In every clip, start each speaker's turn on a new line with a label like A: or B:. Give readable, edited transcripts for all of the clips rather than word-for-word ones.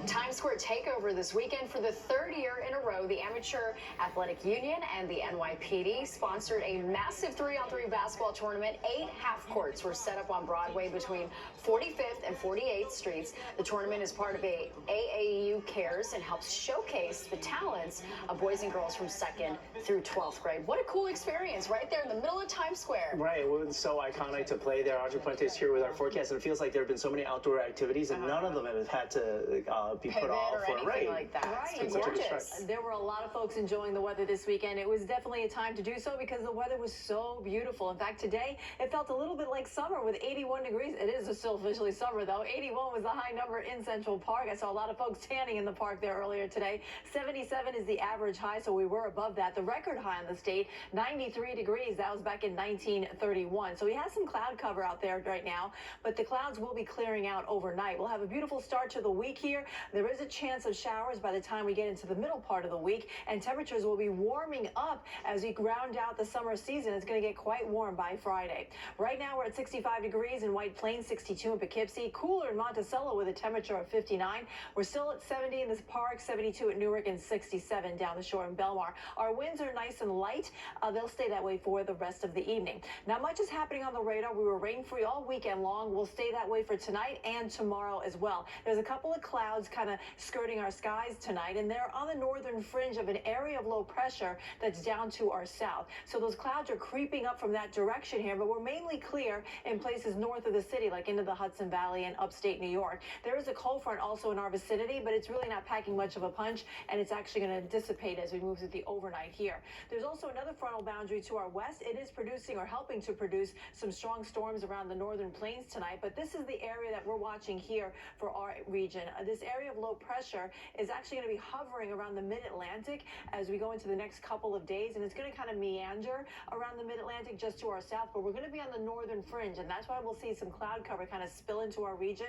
A: Times Square takeover this weekend. For the third year in a row, the Amateur Athletic Union and the NYPD sponsored a massive 3-on-3 basketball tournament. 8 half courts were set up on Broadway between 45th and 48th Streets. The tournament is part of AAU Cares and helps showcase the talents of boys and girls from 2nd through 12th grade. What a cool experience right there in the middle of Times Square.
B: Right, it was so iconic to play there. Audrey Fuentes here with our forecast, and it feels like there have been so many outdoor activities, and none of them have had to be put off
A: or anything
B: rain.
A: like that.
C: Right,
A: It's gorgeous.
C: There were a lot of folks enjoying the weather this weekend. It was definitely a time to do so because the weather was so beautiful. In fact, today it felt a little bit like summer with 81 degrees. It is still officially summer though. 81 was the high number in Central Park. I saw a lot of folks tanning in the park there earlier today. 77 is the average high, so we were above that. The record high in the state, 93 degrees. That was back in 1931. So we have some cloud cover out there right now, but the clouds will be clearing out overnight. We'll have a beautiful start to the week here. There is a chance of showers by the time we get into the middle part of the week, and temperatures will be warming up as we round out the summer season. It's going to get quite warm by Friday. Right now we're at 65 degrees in White Plains, 62 in Poughkeepsie, cooler in Monticello with a temperature of 59. We're still at 70 in this park, 72 at Newark, and 67 down the shore in Belmar. Our winds are nice and light. They'll stay that way for the rest of the evening. Not much is happening on the radar. We were rain-free all weekend long. We'll stay that way for tonight and tomorrow as well. There's a couple of clouds kind of skirting our skies tonight, and they're on the northern fringe of an area of low pressure that's down to our south. So those clouds are creeping up from that direction here, but we're mainly clear in places north of the city, like into the Hudson Valley and upstate New York. There is a cold front also in our vicinity, but it's really not packing much of a punch, and it's actually going to dissipate as we move through the overnight here. There's also another frontal boundary to our west. It is producing or helping to produce some strong storms around the northern plains tonight, but this is the area that we're watching here for our region. This area of low pressure is actually going to be hovering around the mid-Atlantic as we go into the next couple of days, and it's going to kind of meander around the mid-Atlantic just to our south, but we're going to be on the northern fringe, and that's why we'll see some cloud cover kind of spill into our region,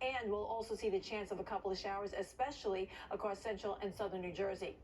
C: and we'll also see the chance of a couple of showers, especially across central and southern New Jersey.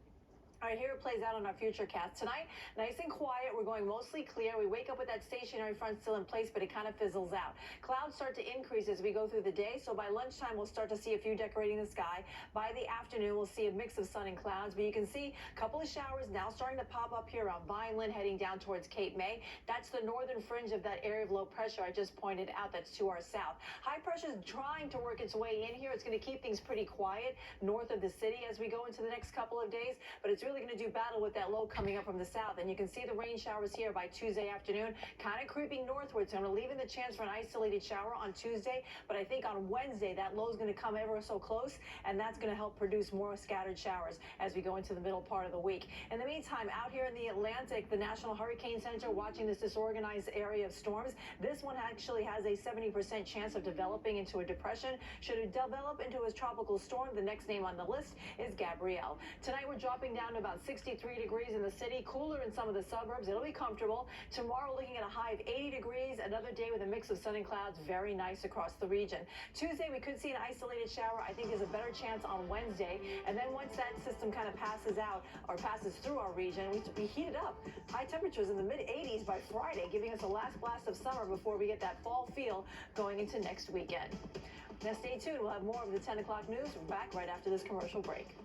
C: All right, here it plays out on our Futurecast. Tonight, nice and quiet. We're going mostly clear. We wake up with that stationary front still in place, but it kind of fizzles out. Clouds start to increase as we go through the day, so by lunchtime, we'll start to see a few decorating the sky. By the afternoon, we'll see a mix of sun and clouds, but you can see a couple of showers now starting to pop up here around Vineland, heading down towards Cape May. That's the northern fringe of that area of low pressure I just pointed out. That's to our south. High pressure is trying to work its way in here. It's going to keep things pretty quiet north of the city as we go into the next couple of days, but it's really going to do battle with that low coming up from the south, and you can see the rain showers here by Tuesday afternoon kind of creeping northward, so I'm going to leave in the chance for an isolated shower on Tuesday, but I think on Wednesday that low is going to come ever so close, and that's going to help produce more scattered showers as we go into the middle part of the week. In the meantime, out here in the Atlantic, the National Hurricane Center watching this disorganized area of storms. This one actually has a 70% chance of developing into a depression. Should it develop into a tropical storm, the next name on the list is Gabrielle. Tonight we're dropping down to about 63 degrees in the city, cooler in some of the suburbs. It'll be comfortable. Tomorrow looking at a high of 80 degrees, another day with a mix of sun and clouds, very nice across the region. Tuesday we could see an isolated shower. I think there's a better chance on Wednesday, and then once that system kind of passes out or passes through our region, we heat it up. High temperatures in the mid-80s by Friday, giving us a last blast of summer before we get that fall feel going into next weekend. Now stay tuned. We'll have more of the 10 o'clock news. We're back right after this commercial break.